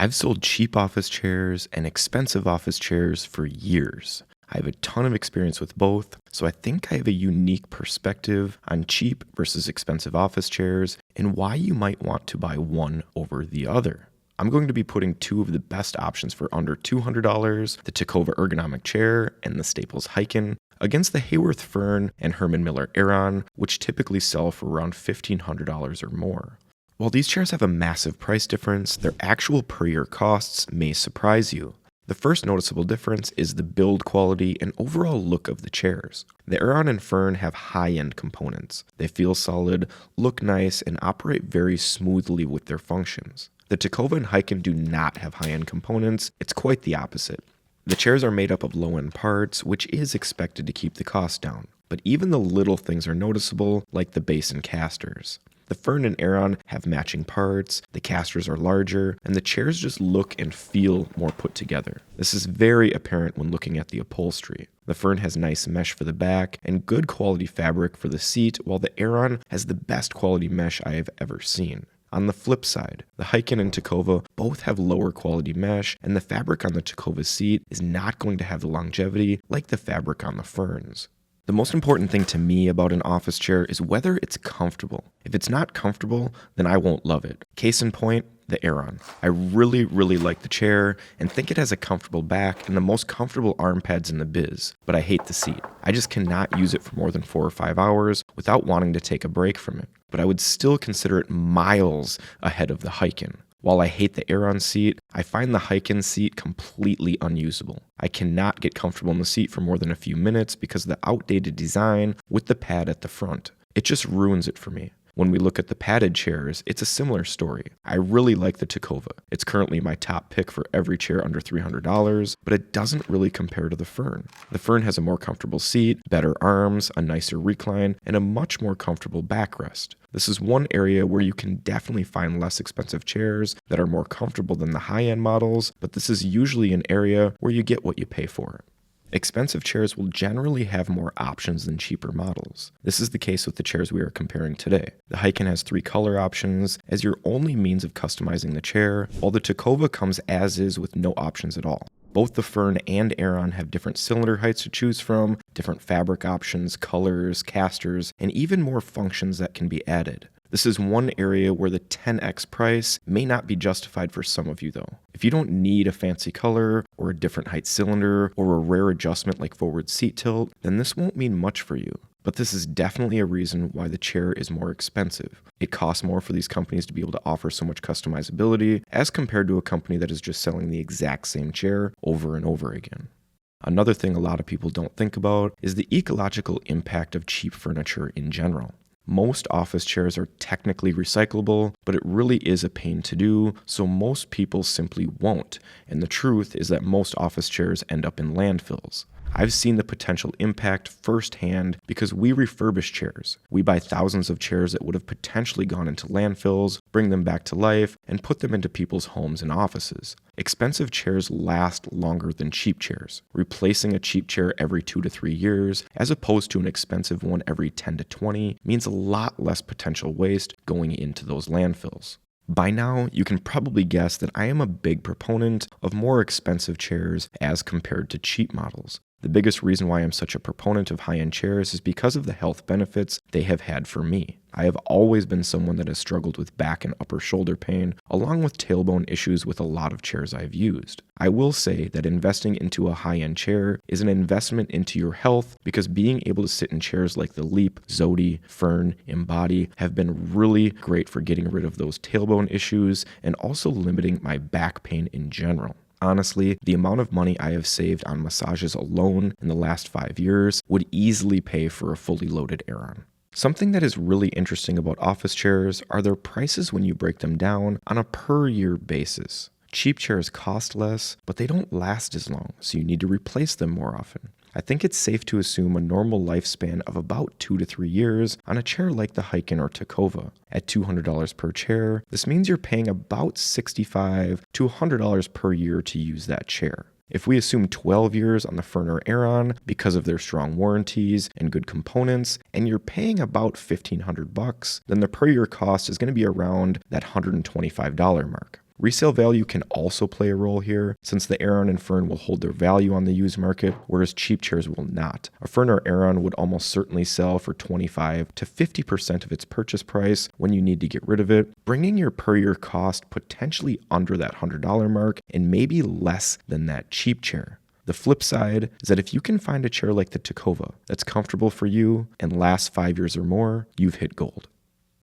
I've sold cheap office chairs and expensive office chairs for years. I have a ton of experience with both, so I think I have a unique perspective on cheap versus expensive office chairs and why you might want to buy one over the other. I'm going to be putting two of the best options for under $200, the Tacova ergonomic chair and the Staples Hyken, against the Hayworth Fern and Herman Miller Aeron, which typically sell for around $1,500 or more. While these chairs have a massive price difference, their actual per year costs may surprise you. The first noticeable difference is the build quality and overall look of the chairs. The Aeron and Fern have high-end components. They feel solid, look nice, and operate very smoothly with their functions. The Tacova and Hyken do not have high-end components. It's quite the opposite. The chairs are made up of low-end parts, which is expected to keep the cost down. But even the little things are noticeable, like the base and casters. The Fern and Aeron have matching parts, the casters are larger, and the chairs just look and feel more put together. This is very apparent when looking at the upholstery. The Fern has nice mesh for the back and good quality fabric for the seat, while the Aeron has the best quality mesh I have ever seen. On the flip side, the Hyken and Tacova both have lower quality mesh, and the fabric on the Tacova seat is not going to have the longevity like the fabric on the Ferns. The most important thing to me about an office chair is whether it's comfortable. If it's not comfortable, then I won't love it. Case in point, the Aeron. I really like the chair and think it has a comfortable back and the most comfortable arm pads in the biz, but I hate the seat. I just cannot use it for more than 4 or 5 hours without wanting to take a break from it. But I would still consider it miles ahead of the Hyken. While I hate the Aeron seat, I find the Hyken seat completely unusable. I cannot get comfortable in the seat for more than a few minutes because of the outdated design with the pad at the front. It just ruins it for me. When we look at the padded chairs, it's a similar story. I really like the Tacova. It's currently my top pick for every chair under $300, but it doesn't really compare to the Fern. The Fern has a more comfortable seat, better arms, a nicer recline, and a much more comfortable backrest. This is one area where you can definitely find less expensive chairs that are more comfortable than the high-end models, but this is usually an area where you get what you pay for. Expensive chairs will generally have more options than cheaper models. This is the case with the chairs we are comparing today. The Hyken has 3 color options as your only means of customizing the chair, while the Tacova comes as is with no options at all. Both the Fern and Aeron have different cylinder heights to choose from, different fabric options, colors, casters, and even more functions that can be added. This is one area where the 10x price may not be justified for some of you though. If you don't need a fancy color or a different height cylinder or a rare adjustment like forward seat tilt, then this won't mean much for you. But this is definitely a reason why the chair is more expensive. It costs more for these companies to be able to offer so much customizability as compared to a company that is just selling the exact same chair over and over again. Another thing a lot of people don't think about is the ecological impact of cheap furniture in general. Most office chairs are technically recyclable, but it really is a pain to do, so most people simply won't. And the truth is that most office chairs end up in landfills. I've seen the potential impact firsthand because we refurbish chairs. We buy thousands of chairs that would have potentially gone into landfills, bring them back to life, and put them into people's homes and offices. Expensive chairs last longer than cheap chairs. Replacing a cheap chair every 2 to 3 years, as opposed to an expensive one every 10 to 20, means a lot less potential waste going into those landfills. By now, you can probably guess that I am a big proponent of more expensive chairs as compared to cheap models. The biggest reason why I'm such a proponent of high-end chairs is because of the health benefits they have had for me. I have always been someone that has struggled with back and upper shoulder pain, along with tailbone issues with a lot of chairs I've used. I will say that investing into a high-end chair is an investment into your health because being able to sit in chairs like the Leap, Zodi, Fern, Embody have been really great for getting rid of those tailbone issues and also limiting my back pain in general. Honestly, the amount of money I have saved on massages alone in the last 5 years would easily pay for a fully loaded Aeron. Something that is really interesting about office chairs are their prices when you break them down on a per year basis. Cheap chairs cost less, but they don't last as long, so you need to replace them more often. I think it's safe to assume a normal lifespan of about 2 to 3 years on a chair like the Hyken or Tacova. At $200 per chair, this means you're paying about $65 to $100 per year to use that chair. If we assume 12 years on the Fern or Aeron because of their strong warranties and good components, and you're paying about $1,500, then the per year cost is going to be around that $125 mark. Resale value can also play a role here, since the Aeron and Fern will hold their value on the used market, whereas cheap chairs will not. A Fern or Aeron would almost certainly sell for 25 to 50% of its purchase price when you need to get rid of it, bringing your per year cost potentially under that $100 mark and maybe less than that cheap chair. The flip side is that if you can find a chair like the Tacova that's comfortable for you and lasts 5 years or more, you've hit gold.